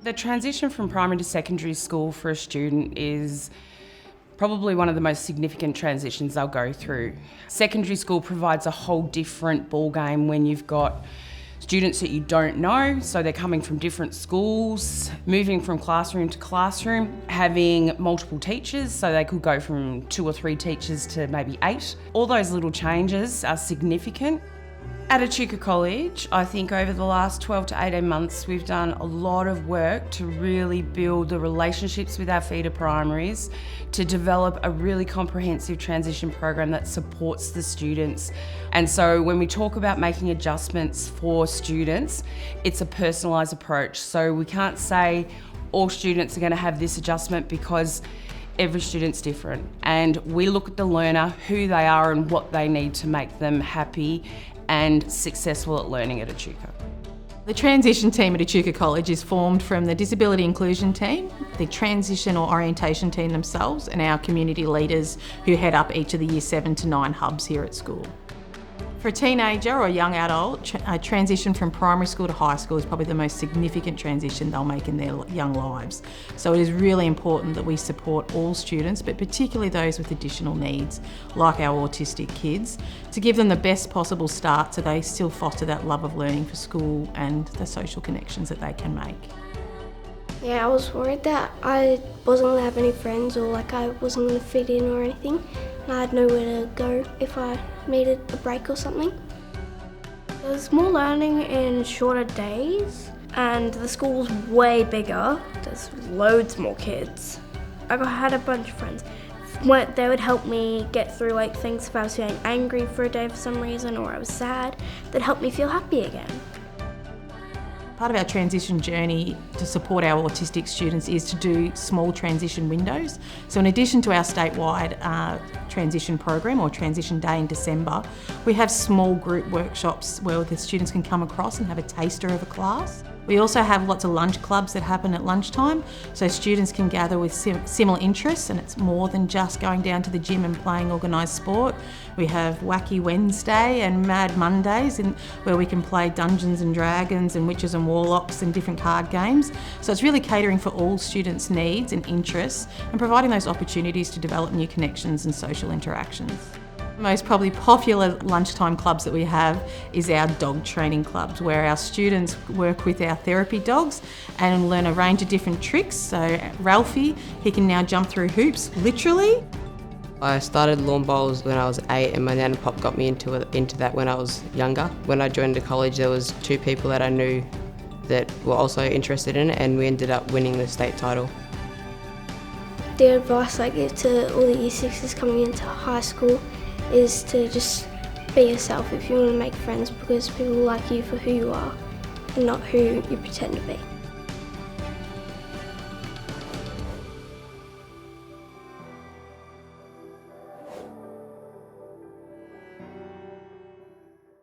The transition from primary to secondary school for a student is probably one of the most significant transitions they'll go through. Secondary school provides a whole different ballgame when you've got students that you don't know, so they're coming from different schools, moving from classroom to classroom, having multiple teachers, so they could go from 2 or 3 teachers to maybe 8. All those little changes are significant. At Echuca College, I think over the last 12 to 18 months, we've done a lot of work to really build the relationships with our feeder primaries, to develop a really comprehensive transition program that supports the students. And so when we talk about making adjustments for students, it's a personalised approach. So we can't say all students are going to have this adjustment because every student's different. And we look at the learner, who they are and what they need to make them happy and successful at learning at Echuca. The transition team at Echuca College is formed from the disability inclusion team, the transition or orientation team themselves, and our community leaders who head up each of the Year 7 to 9 hubs here at school. For a teenager or a young adult, a transition from primary school to high school is probably the most significant transition they'll make in their young lives. So it is really important that we support all students, but particularly those with additional needs, like our autistic kids, to give them the best possible start so they still foster that love of learning for school and the social connections that they can make. Yeah, I was worried that I wasn't going to have any friends or like I wasn't going to fit in or anything, and I had nowhere to go if I needed a break or something. There's more learning in shorter days, and the school's way bigger. There's loads more kids. I had a bunch of friends. They would help me get through like things if I was feeling angry for a day for some reason or I was sad. They'd help me feel happy again. Part of our transition journey to support our autistic students is to do small transition windows. So in addition to our statewide transition program or transition day in December, we have small group workshops where the students can come across and have a taster of a class. We also have lots of lunch clubs that happen at lunchtime, so students can gather with similar interests, and it's more than just going down to the gym and playing organised sport. We have Wacky Wednesday and Mad Mondays where we can play Dungeons and Dragons and Witches and Warlocks and different card games. So it's really catering for all students' needs and interests and providing those opportunities to develop new connections and social interactions. The most probably popular lunchtime clubs that we have is our dog training clubs, where our students work with our therapy dogs and learn a range of different tricks. So Ralphie, he can now jump through hoops, literally. I started lawn bowls when I was 8 and my nan and pop got me into that when I was younger. When I joined the college there was 2 people that I knew that were also interested in it, and we ended up winning the state title. The advice I give to all the Year 6s coming into high school is to just be yourself if you want to make friends, because people like you for who you are and not who you pretend to be.